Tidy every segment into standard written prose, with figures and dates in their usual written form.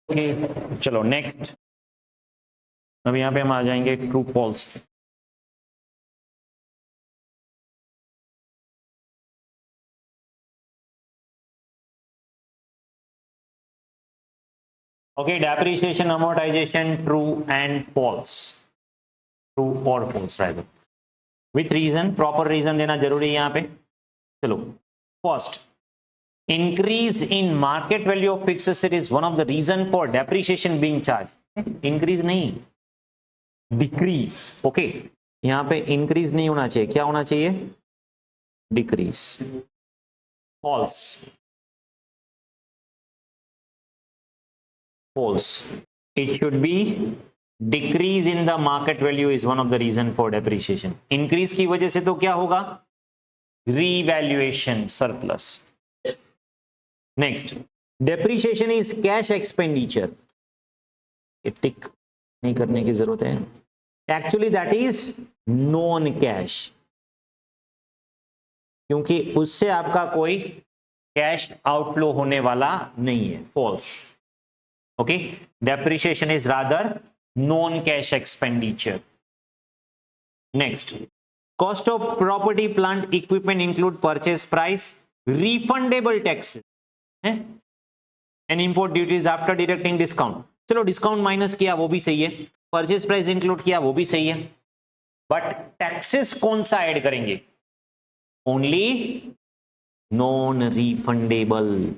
Okay चलो next, अब यहाँ पे हम आ जाएंगे true false. Okay, depreciation, amortization, true and false, true और false right, with reason, proper reason देना जरूरी है यहाँ पे। चलो first, increase in market value of fixed asset is one of the reason for depreciation being charged. increase नहीं, decrease. okay, यहाँ पे increase नहीं होना चाहिए, क्या होना चाहिए? decrease. false, false. it should be decrease in the market value is one of the reason for depreciation. increase की वजह से तो क्या होगा? revaluation, surplus. Next, depreciation is cash expenditure, tick नहीं करने की जरूरत है, actually that is non cash, क्योंकि उससे आपका कोई कैश आउटफ्लो होने वाला नहीं है। False. Okay, depreciation is rather non cash expenditure. Next, cost of property plant equipment include purchase price, refundable taxes and import duties after deducting discount. चलो discount minus किया वो भी सही है, परचेज प्राइस इंक्लूड किया वो भी सही है, बट टैक्सेस कौन सा ऐड करेंगे? ओनली नॉन रिफंडेबल,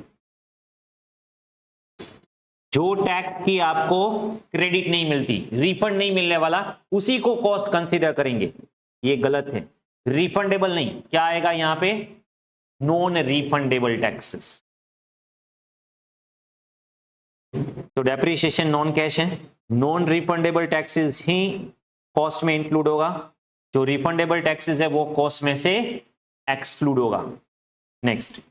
जो टैक्स की आपको क्रेडिट नहीं मिलती, रिफंड नहीं मिलने वाला, उसी को कॉस्ट कंसीडर करेंगे। ये गलत है, रिफंडेबल नहीं, क्या आएगा यहां पे? Non refundable taxes. तो डेप्रिसिएशन नॉन कैश है, नॉन रिफंडेबल टैक्सेस ही कॉस्ट में इंक्लूड होगा, जो रिफंडेबल टैक्सेस है वो कॉस्ट में से एक्सक्लूड होगा। Next,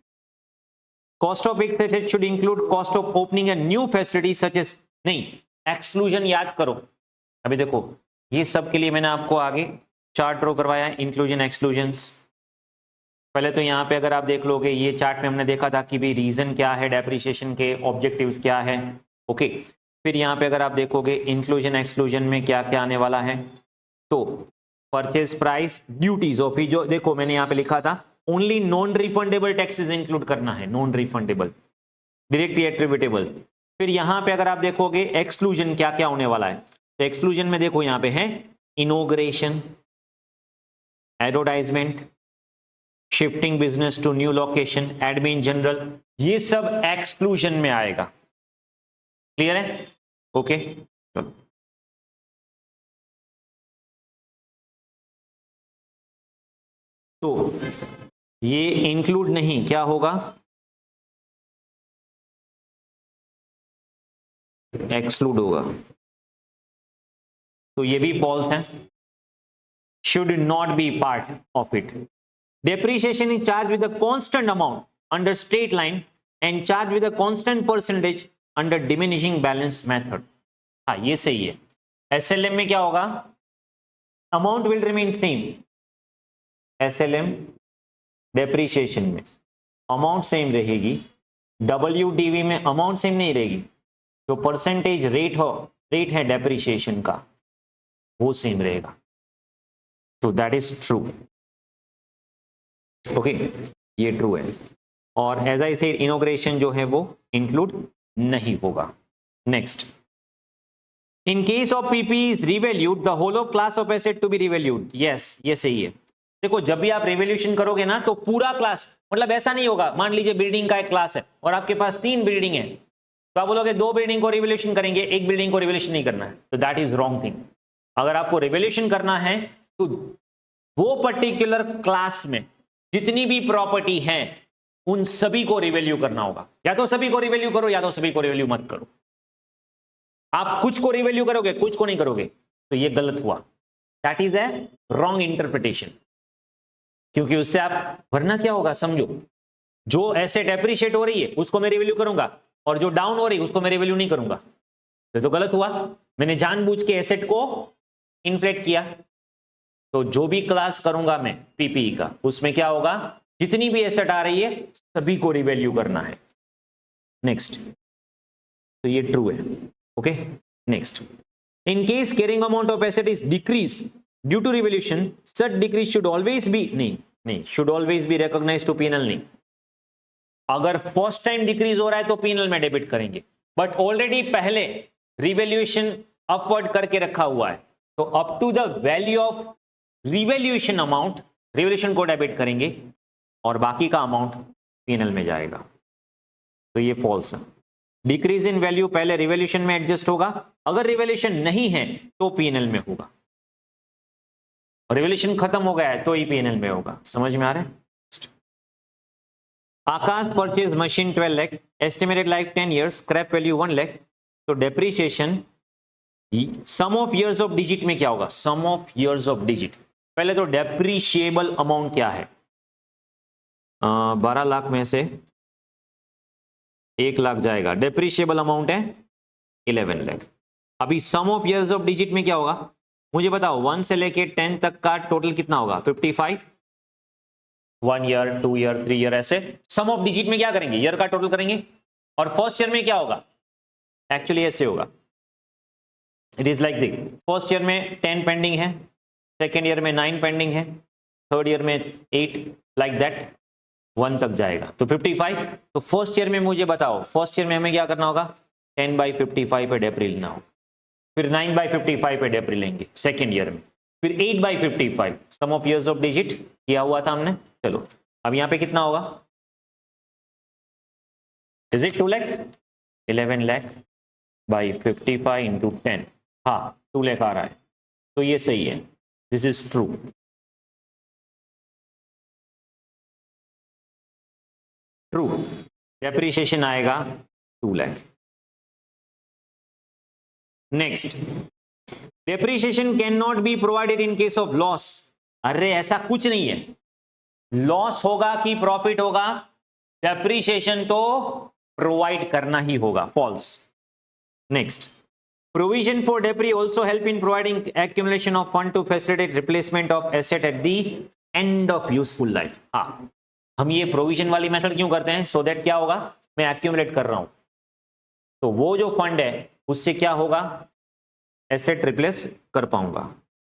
cost of fixed asset should include cost of opening a new facility such as, नहीं, एक्सक्लूजन याद करो। अभी देखो ये सब के लिए मैंने आपको आगे चार्ट ड्रॉ करवाया है, इंक्लूजन एक्सक्लूजन्स। पहले तो यहाँ पे अगर आप देख लोगे, ये चार्ट में हमने देखा था कि भी रीजन क्या है डेप्रिसिएशन के, ऑब्जेक्टिव्स क्या है। ओके, फिर यहाँ पे अगर आप देखोगे इंक्लूजन एक्सक्लूजन में क्या क्या आने वाला है, तो परचेज प्राइस, ड्यूटीज, और फिर जो देखो मैंने यहाँ पे लिखा था only non refundable taxes include करना है, नॉन रिफंडेबल, डायरेक्टली एट्रीब्यूटेबल। फिर यहाँ पे अगर आप देखोगे एक्सक्लूजन क्या क्या होने वाला है, तो एक्सक्लूजन में देखो यहाँ पे है inauguration, advertisement, shifting business to new location, admin general, ये सब एक्सक्लूजन में आएगा। क्लियर है? ओके चलो, तो ये इंक्लूड नहीं, क्या होगा? एक्सक्लूड होगा, तो ये भी फॉल्स है, should not be part of it. Depreciation is charged with a constant amount under straight line and charged with a constant percentage under diminishing balance method. हाँ ये सही है। SLM में क्या होगा? Amount will remain same. SLM depreciation में amount same रहेगी, WDV में amount same नहीं रहेगी, जो परसेंटेज रेट है depreciation का वो सेम रहेगा। तो that is true. ओके ये ट्रू है, और एज आई सेड इनॉग्रेशन जो है वो इंक्लूड नहीं होगा। Next, in case of PP is revalued the whole of class of asset to be revalued. Yes ये सही है। देखो जब भी आप रिवैल्यूएशन करोगे ना, तो पूरा क्लास, मतलब ऐसा नहीं होगा, मान लीजिए बिल्डिंग का एक क्लास है और आपके पास 3 बिल्डिंग है, तो आप बोलोगे 2 बिल्डिंग को रिवैल्यूएशन करेंगे, 1 बिल्डिंग को रिवैल्यूएशन नहीं करना है, तो दैट इज रॉन्ग थिंग। अगर आपको रिवैल्यूएशन करना है तो वो पर्टिकुलर क्लास में जितनी भी प्रॉपर्टी है उन सभी को रिवैल्यू करना होगा। या तो सभी को रिवैल्यू करो या तो सभी को रिवैल्यू मत करो। आप कुछ को रिवैल्यू करोगे कुछ को नहीं करोगे, तो ये गलत हुआ, that is a wrong interpretation. क्योंकि उससे आप, वरना क्या होगा समझो, जो एसेट एप्रिशिएट हो रही है उसको मैं रिवैल्यू करूंगा और जो डाउन हो रही है उसको मैं रिवैल्यू नहीं करूंगा, तो गलत हुआ। मैंने जानबूझ के एसेट को इन्फ्लेट किया। तो जो भी क्लास करूंगा मैं पीपीई का, उसमें क्या होगा, जितनी भी एसेट आ रही है सभी को रिवैल्यू करना है। नेक्स्ट, तो ये ट्रू है। Okay, next, in case carrying amount of asset is decrease due to revaluation, such decrease should always be, नहीं should always be recognized to PnL, नहीं। अगर फर्स्ट टाइम डिक्रीज हो रहा है तो पीएनएल में डेबिट करेंगे, बट ऑलरेडी पहले रिवैल्यूएशन अपवर्ड करके रखा हुआ है, तो up to the value of revaluation amount revaluation को डेबिट करेंगे और बाकी का अमाउंट पीएनएल में जाएगा। तो ये फॉल्स है। डिक्रीज इन वैल्यू पहले रिवैल्यूएशन में एडजस्ट होगा, अगर रिवैल्यूएशन नहीं है तो पीएनएल में होगा, और रिवैल्यूएशन खत्म हो गया है तो ही पीएनएल में होगा। समझ में आ रहा है? Akash purchase machine 12 lakh, estimated life 10 years, scrap value 1 lakh, तो depreciation sum of years of digit में क्या होगा? Sum of years of digit. पहले तो डेप्रीशिएबल अमाउंट क्या है? 12 लाख में से 1 लाख जाएगा, डेप्रीशिएबल अमाउंट है 11 लाख। अभी सम ऑफ इयर्स ऑफ डिजिट में क्या होगा मुझे बताओ? 1 से लेके 10 तक का टोटल कितना होगा? 55, 1 ईयर, 2 ईयर, 3 ईयर, ऐसे सम ऑफ डिजिट में क्या करेंगे? ईयर का टोटल करेंगे। और फर्स्ट ईयर में क्या होगा? एक्चुअली ऐसे होगा, it is like this, first year में 10 पेंडिंग है, सेकेंड ईयर में 9 पेंडिंग है, थर्ड ईयर में 8, लाइक दैट 1 तक जाएगा, तो 55। तो फर्स्ट ईयर में मुझे बताओ, फर्स्ट ईयर में हमें क्या करना होगा? 10/55 पे डेप्री लेना होगा, फिर 9/55 पे डेप्री लेंगे सेकेंड ईयर में, फिर 8/55 सम ऑफ इयर्स ऑफ डिजिट किया हुआ था हमने। चलो अब यहां पे कितना होगा? Is it 2 lakh? 11 lakh by 55 into 10, हाँ 2 लाख आ रहा है, तो ये सही है, this is true. True, depreciation आएगा 2 lakh. Next, depreciation can not be provided in case of loss. अरे ऐसा कुछ नहीं है, लॉस होगा कि प्रॉफिट होगा, डेप्रिसिएशन तो प्रोवाइड करना ही होगा। False. Next, provision for depre also help in providing accumulation of fund to facilitate replacement of asset at the end of useful life. हाँ, हम ये प्रोविजन वाली मेथड क्यों करते हैं? सो दैट क्या होगा, मैं एक्यूमुलेट कर रहा हूं तो वो जो फंड है उससे क्या होगा? एसेट रिप्लेस कर पाऊंगा,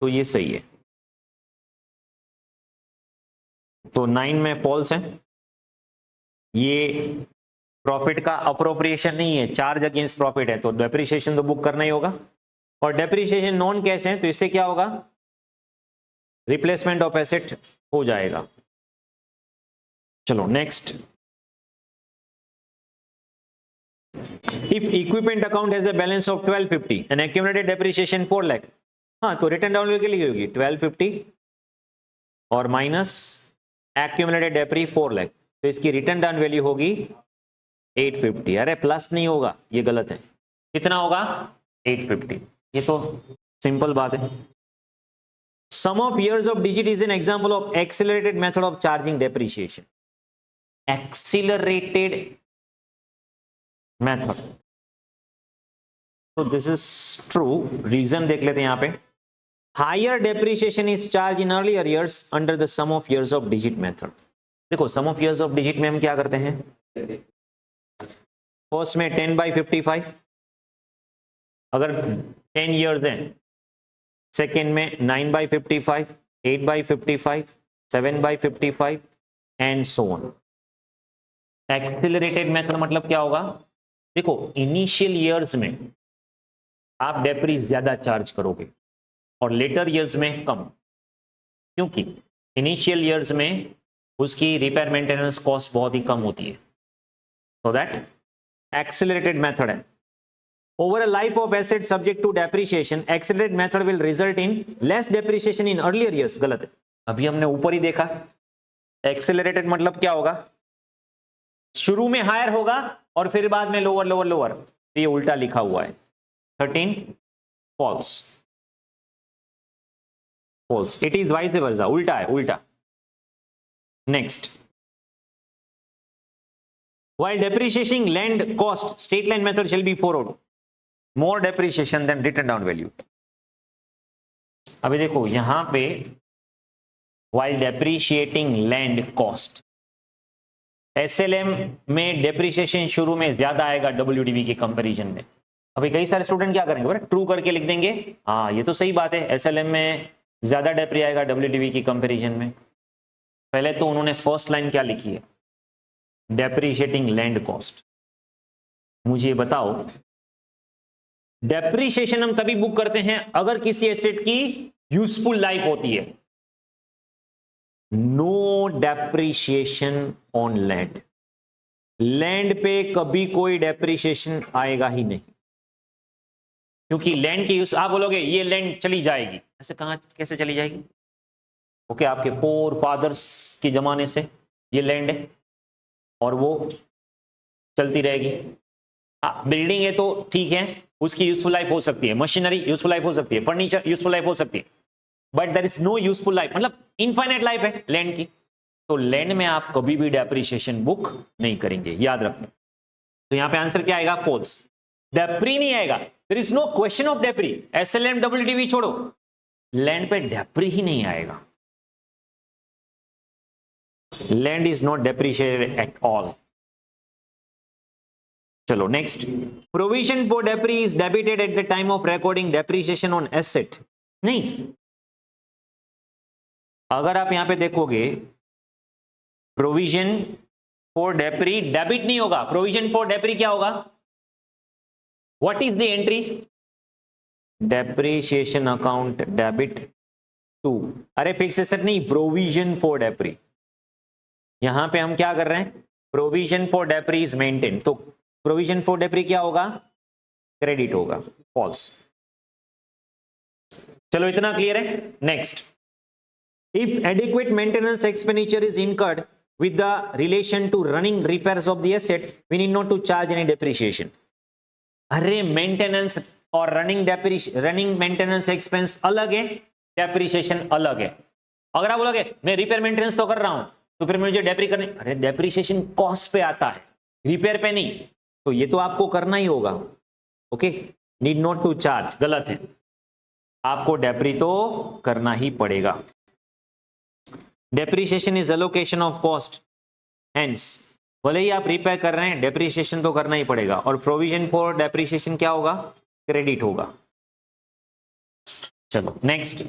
तो ये सही है। तो 9 में फॉल्स है, ये प्रॉफिट का अप्रोप्रिएशन नहीं है, चार्ज अगेंस्ट प्रॉफिट है, तो डेप्रिसिएशन तो बुक करना ही होगा। और डेप्रिसिएशन नॉन कैश है, तो इससे क्या होगा? रिप्लेसमेंट ऑफ एसेट हो जाएगा। चलो next, if equipment account has a balance of 1250 and accumulated depreciation 4 lakh, हाँ तो रिटर्न डाउन के लिए होगी 1250 और माइनस एक्यूमुलेटेड डेप्री 4 लाख, तो इसकी रिटर्न डाउन वैल्यू होगी 850। अरे प्लस नहीं होगा, ये गलत है। कितना होगा? 850। ये तो सिंपल बात है। Sum of years of digit is an example of accelerated method of charging depreciation. Accelerated method, तो दिस इज ट्रू। रीजन देख लेते हैं यहां पे। Higher depreciation is charge in earlier years under the sum of years of digit method. देखो sum of years of digit में हम क्या करते हैं? फर्स्ट में 10/55, अगर 10 इयर्स है, सेकेंड में 9/55, 8/55, 7/55 and so on. Accelerated method मतलब क्या होगा? देखो इनिशियल ईयर्स में आप डेप्री ज्यादा चार्ज करोगे और लेटर ईयर्स में कम, क्योंकि इनिशियल ईयर्स में उसकी रिपेयर मेंटेनेंस कॉस्ट बहुत ही कम होती है। सो दैट एक्सीलरेटेड मेथड है। Over a life of asset subject to depreciation, accelerated method will result in less depreciation in earlier years. गलत है, अभी हमने ऊपर ही देखा। एक्सीलरेटेड मतलब क्या होगा? शुरू में हायर होगा और फिर बाद में लोअर लोअर लोअर, तो ये उल्टा लिखा हुआ है। 13 false. False, it is vice versa, उल्टा है, उल्टा। Next, while depreciating land cost, straight line method shall be followed, more depreciation than written down value। अभी देखो यहां पे while depreciating land cost, SLM में डेप्रिसिएशन शुरू में ज्यादा आएगा डब्ल्यूडीवी के कंपैरिजन में। अभी कई सारे स्टूडेंट क्या करेंगे बोले ट्रू करके लिख देंगे, हाँ ये तो सही बात है, एसएलएम में ज्यादा डेप्री आएगा डब्ल्यूडीवी की कंपैरिजन में। पहले तो उन्होंने फर्स्ट लाइन क्या लिखी है, डेप्रिशिएटिंग लैंड कॉस्ट। मुझे बताओ डेप्रिसिएशन हम तभी बुक करते हैं अगर किसी एसेट की यूजफुल लाइफ होती है। No depreciation on land, land पे कभी कोई डेप्रिसिएशन आएगा ही नहीं, क्योंकि लैंड की यूज, आप बोलोगे ये लैंड चली जाएगी, ऐसे कहां कैसे चली जाएगी? ओके, आपके फोर फादर्स के जमाने से ये लैंड है और वो चलती रहेगी। बिल्डिंग है तो ठीक है, उसकी यूजफुल लाइफ हो सकती है, मशीनरी यूजफुल लाइफ हो सकती है, फर्नीचर यूजफुल लाइफ हो सकती है, but there is no useful life, मतलब इनफाइनाइट लाइफ है लैंड की। तो लैंड में आप कभी भी डेप्रिसिएशन बुक नहीं करेंगे, याद रखना। तो यहां पे आंसर क्या आएगा? फॉल्स, डेप्री नहीं आएगा। There is no question of depre, SLM WDV छोड़ो, लैंड पे डेप्री ही नहीं आएगा। Land is not depreciated at all. चलो next, provision for depre is debited at the time of recording depreciation on asset. नहीं, अगर आप यहां पे देखोगे प्रोविजन फॉर डेप्री डेबिट नहीं होगा, प्रोविजन फॉर डेप्री क्या होगा? What is the entry? Depreciation account debit to, अरे फिक्स एसेट नहीं, प्रोविजन फॉर डेप्री। यहां पे हम क्या कर रहे हैं? Provision for depre is maintain, तो प्रोविजन फॉर डेप्री क्या होगा? क्रेडिट होगा, फॉल्स। चलो इतना क्लियर है। Next, if adequate maintenance expenditure is incurred with the relation to running repairs of the asset, we need not to charge any depreciation. अरे maintenance और running maintenance expense अलग है, डेप्रिसिएशन अलग है। अगर आप बोलोगे मैं रिपेयर मेंटेनेंस तो कर रहा हूं तो फिर मुझे डेप्री करनी, अरे डेप्रिसिएशन कॉस्ट पे आता है, रिपेयर पे नहीं, तो ये तो आपको करना ही होगा। Okay, need not to charge, गलत है, आपको डेप्री तो करना ही पड़ेगा। Depreciation is allocation of cost, hence भले ही आप रिपेयर कर रहे हैं डेप्रिसिएशन तो करना ही पड़ेगा। और प्रोविजन फॉर डेप्रिसिएशन क्या होगा? क्रेडिट होगा। चलो next,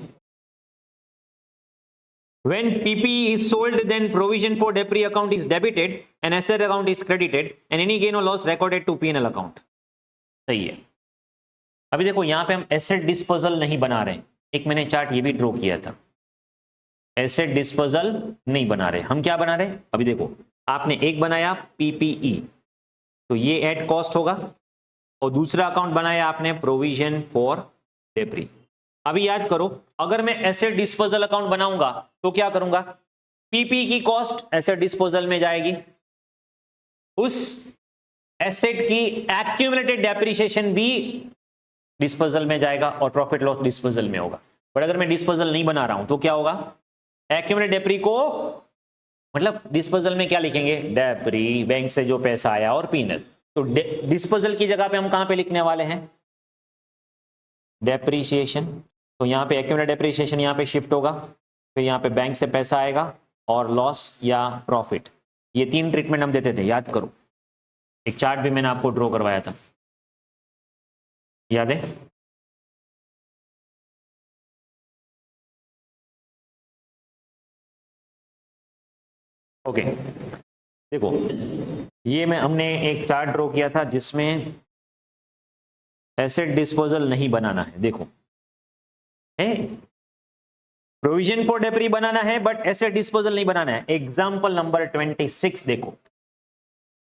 when PP is sold then provision for debris account is debited and asset account is credited and any gain or loss recorded to P&L account। सही है। अभी देखो यहां पे हम एसेट डिस्पोजल नहीं बना रहे हैं, एक मैंने चार्ट ये भी ड्रॉ किया था, एसेट डिस्पोजल नहीं बना रहे, हम क्या बना रहे? अभी देखो आपने एक बनाया पीपीई, तो ये एट कॉस्ट होगा, और दूसरा अकाउंट बनाया आपने प्रोविजन फॉर डेब्री। अभी याद करो, अगर मैं एसेट डिस्पोजल अकाउंट बनाऊंगा तो क्या करूंगा? पीपी की कॉस्ट एसेट डिस्पोजल में जाएगी, उस एसेट की एक्यूमुलेटेड डेप्रिसिएशन भी डिस्पोजल में जाएगा और प्रॉफिट लॉस डिस्पोजल में होगा। बट अगर मैं डिस्पोजल नहीं बना रहा हूं तो क्या होगा? एक्यूमुलेटेड डेप्री को, मतलब डिस्पोजल में क्या लिखेंगे? डेप्री, बैंक से जो पैसा आया, और पीनल। तो डिस्पोजल की जगह पे हम कहां पे लिखने वाले हैं? डेप्रीशिएशन। तो यहां पे एक्यूमुलेटेड डेप्रीशिएशन यहां पे शिफ्ट होगा, फिर यहां पे बैंक से पैसा आएगा और लॉस या प्रॉफिट, ये तीन ट्रीटमेंट हम देते थे, याद करो। एक चार्ट भी मैंने आपको ड्रॉ करवाया था, याद है? ओके देखो, ये हमने एक चार्ट ड्रॉ किया था जिसमें एसेट डिस्पोजल नहीं बनाना है। देखो है, प्रोविजन फॉर डेप्री बनाना है बट एसेट डिस्पोजल नहीं बनाना है। एग्जाम्पल नंबर 26 देखो,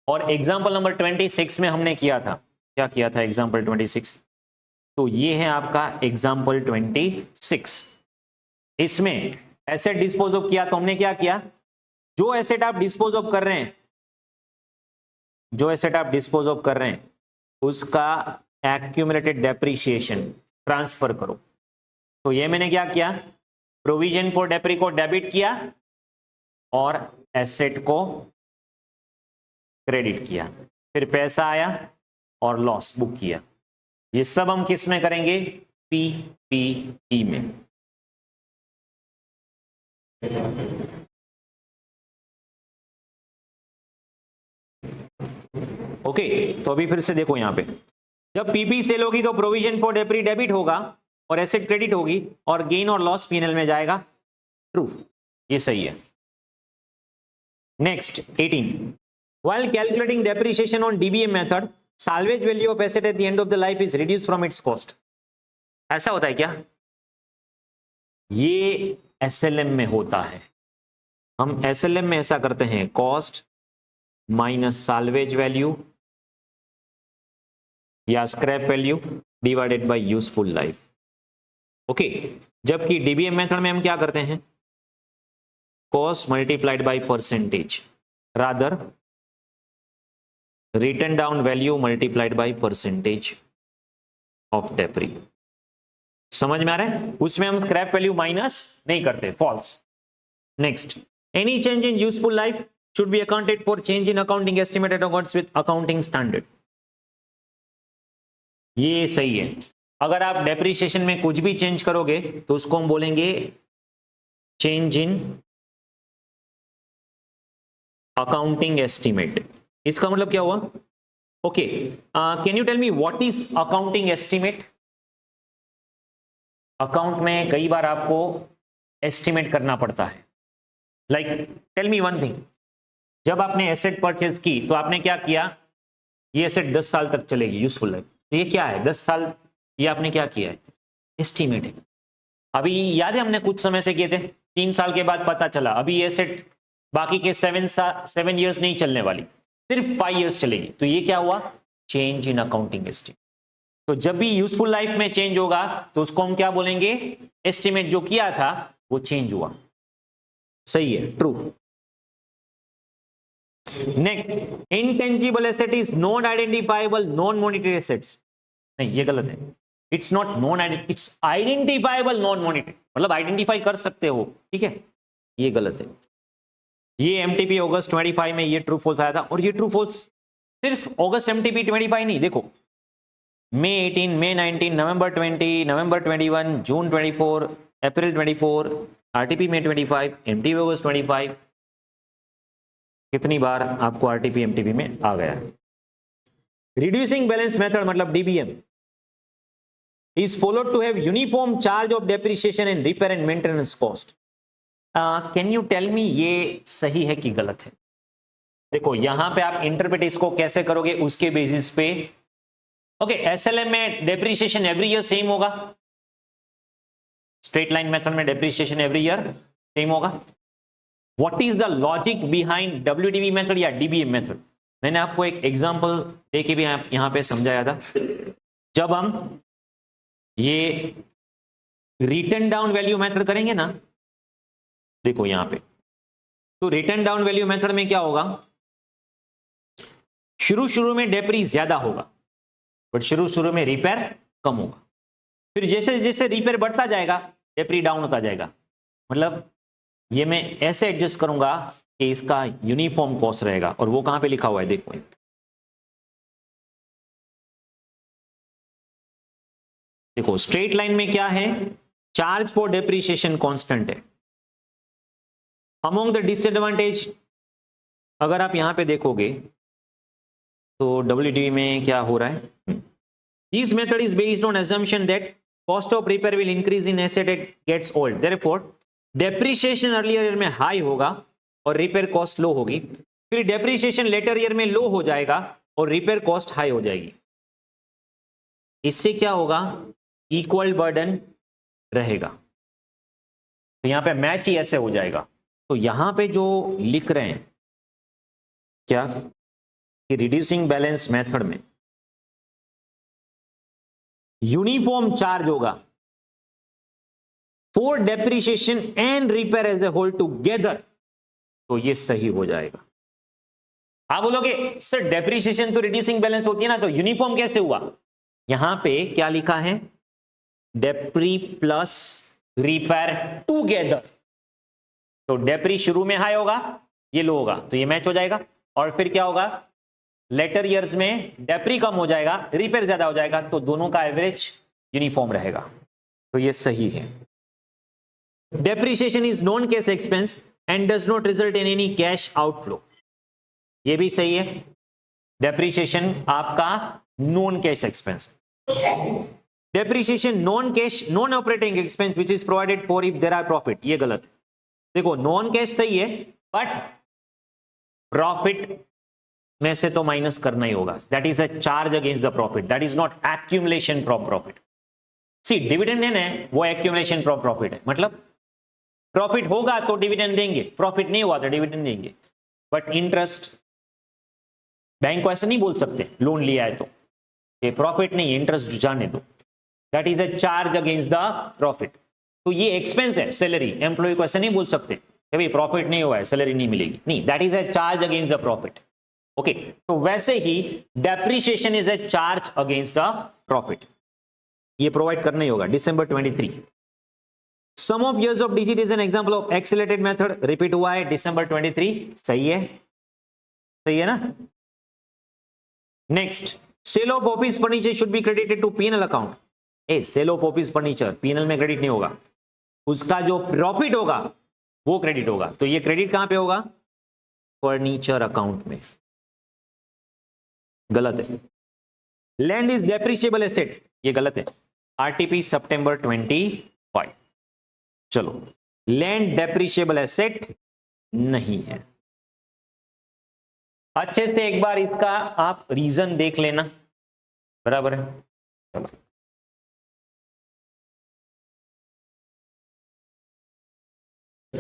और एग्जाम्पल नंबर 26 में हमने किया था, क्या किया था एग्जाम्पल 26? तो ये है आपका एग्जाम्पल 26। इसमें एसेट डिस्पोज ऑफ किया, तो हमने क्या किया? जो एसेट आप डिस्पोज ऑफ कर रहे हैं, जो एसेट आप डिस्पोज ऑफ कर रहे हैं उसका एक्यूमुलेटेड डेप्रीशिएशन ट्रांसफर करो। तो ये मैंने क्या किया? प्रोविजन फॉर डेप्री को डेबिट किया और एसेट को क्रेडिट किया, फिर पैसा आया और लॉस बुक किया। ये सब हम किस में करेंगे? पीपीई में। ओके, तो अभी फिर से देखो यहां पे, जब पीपी सेल होगी तो प्रोविजन फॉर डेप्री डेबिट होगा और एसेट क्रेडिट होगी और गेन और लॉस पीएनएल में जाएगा। ट्रू, ये सही है। Next 18, while calculating depreciation on DBM method, salvage value of asset at the end of the life is reduced from its cost। ऐसा होता है क्या? ये एसएलएम में होता है। हम एसएलएम में ऐसा करते हैं, कॉस्ट माइनस साल्वेज वैल्यू या scrap value divided by useful life. Okay, जबकि डीबीएम मेथड में हम क्या करते हैं, cost multiplied by percentage, rather written down value multiplied by percentage of debris। समझ में आ रहा है? उसमें हम स्क्रैप वैल्यू माइनस नहीं करते, false. Next, any change in useful life should be accounted for change in accounting estimate at according with accounting standard. ये सही है। अगर आप डेप्रिसिएशन में कुछ भी चेंज करोगे तो उसको हम बोलेंगे चेंज इन अकाउंटिंग एस्टिमेट। इसका मतलब क्या हुआ? Okay, can you tell me what is accounting estimate? Account में कई बार आपको एस्टिमेट करना पड़ता है। Like tell me one thing, जब आपने एसेट परचेज की तो आपने क्या किया, ये एसेट 10 साल तक चलेगी यूजफुल लाइफ, तो ये क्या है 10 साल, ये आपने क्या किया है, एस्टिमेट है। अभी याद है हमने कुछ समय से किए थे, 3 साल के बाद पता चला अभी ये एसेट बाकी के 7 ईयर्स नहीं चलने वाली, सिर्फ 5 ईयर्स चलेगी, तो ये क्या हुआ, चेंज इन अकाउंटिंग एस्टिमेट। तो जब भी यूजफुल लाइफ में चेंज होगा तो उसको हम क्या बोलेंगे, एस्टिमेट जो किया था वो चेंज हुआ। सही है, true. Next, intangible asset is non identifiable non monetary assets. नहीं, ये गलत है। It's not non it's identifiable non monetary, मतलब आइडेंटिफाई कर सकते हो, ठीक है, ये गलत है। ये एमटीपी अगस्त 25 में ये ट्रू फॉल्स आया था, और ये ट्रू फॉल्स सिर्फ अगस्त एमटीपी 25 नहीं, देखो मई 18, मई 19, नवंबर 20, नवंबर 21, जून 24, अप्रैल 24, आरटीपी में 25, एमटीपी अगस्त 25, कितनी बार आपको आरटीपी एमटीपी में आ गया है। रिड्यूसिंग बैलेंस मेथड मतलब DBM is followed to have uniform charge of depreciation and repair and maintenance cost. Can you tell me ये सही है कि गलत है? देखो यहां पे आप इंटरप्रेट इसको कैसे करोगे उसके बेसिस पे। ओके, एसएलएम में डेप्रिसिएशन एवरी ईयर सेम होगा, स्ट्रेट लाइन मेथड में डेप्रिसिएशन एवरी ईयर सेम होगा। What is the logic behind WDB method या डीबीएम मेथड? मैंने आपको एक एग्जांपल देके भी यहां पे समझाया था। जब हम ये रिटर्न डाउन वैल्यू मेथड करेंगे ना, देखो यहां पे, तो रिटर्न डाउन वैल्यू मेथड में क्या होगा, शुरू में डेप्री ज्यादा होगा बट शुरू में रिपेयर कम होगा, फिर जैसे जैसे रिपेयर बढ़ता जाएगा डेप्री डाउन होता जाएगा। मतलब ये मैं ऐसे एडजस्ट करूंगा कि इसका यूनिफॉर्म कॉस्ट रहेगा, और वो कहां पे लिखा हुआ है देखो, देखो स्ट्रेट लाइन में क्या है, चार्ज फॉर डेप्रीशिएशन कांस्टेंट है। अमोंग द डिसएडवांटेज, अगर आप यहां पे देखोगे तो डब्ल्यूडी में क्या हो रहा है, this method is based on assumption that cost of repair will increase in asset it gets old, therefore depreciation earlier year में हाई होगा और रिपेयर कॉस्ट लो होगी, फिर डेप्रीशिएशन लेटर ईयर में लो हो जाएगा और रिपेयर कॉस्ट हाई हो जाएगी। इससे क्या होगा, इक्वल बर्डन रहेगा, तो यहां पे मैच ही ऐसे हो जाएगा। तो यहां पे जो लिख रहे हैं क्या कि रिड्यूसिंग बैलेंस मेथड में यूनिफॉर्म चार्ज होगा for depreciation and repair as a whole together, तो ये सही हो जाएगा। आप बोलोगे सर डेप्रिसिएशन तो रिड्यूसिंग बैलेंस होती है ना, तो यूनिफॉर्म कैसे हुआ? यहां पे क्या लिखा है, डेप्री प्लस रिपेयर टुगेदर, तो डेप्री शुरू में हाई होगा, ये लो होगा, तो ये मैच हो जाएगा। और फिर क्या होगा, लेटर ईयर्स में डेप्री कम हो जाएगा, रिपेयर ज्यादा हो जाएगा, तो दोनों का एवरेज यूनिफॉर्म रहेगा, तो ये सही है। Depreciation is non cash expense and does not result in any cash outflow, ये भी सही है। डेप्रीशिएशन आपका non cash expense. Depreciation non cash non operating expense which is provided for if there are profit, ये गलत है। देखो non cash सही है, बट प्रॉफिट में से तो माइनस करना ही होगा। That is a charge against the profit, that is not accumulation from profit. See dividend है ना, वो एक्यूमुलेशन फ्रॉम प्रॉफिट है, मतलब प्रॉफिट होगा तो डिविडेंड देंगे, प्रॉफिट नहीं हुआ तो डिविडेंड देंगे। बट इंटरेस्ट, बैंक को ऐसा नहीं बोल सकते लोन लिया है तो ये प्रॉफिट नहीं, इंटरेस्ट जाने दो, that is a charge against the profit. तो ये एक्सपेंस है सैलरी, एम्प्लॉय को ऐसा नहीं बोल सकते कि भाई प्रॉफिट नहीं हुआ है सैलरी नहीं मिलेगी, नहीं, that is a charge against the profit. Okay, तो वैसे ही depreciation is a charge against the profit, ये प्रोवाइड करना ही होगा। December 23, sum of years of digit is an example of accelerated method, repeat हुआ है December 23, सही है, सही है ना। Next, sale of office furniture should be credited to P&L account. A sale of office furniture P&L में credit नहीं होगा, उसका जो प्रॉफिट होगा वो क्रेडिट होगा। तो ये क्रेडिट कहां पे होगा? फर्नीचर अकाउंट में, गलत है। लैंड इज डेप्रिशिएबल एसेट, ये गलत है। RTP September 25। चलो, लैंड डेप्रिशिएबल एसेट नहीं है। अच्छे से एक बार इसका आप रीजन देख लेना, बराबर है। चलो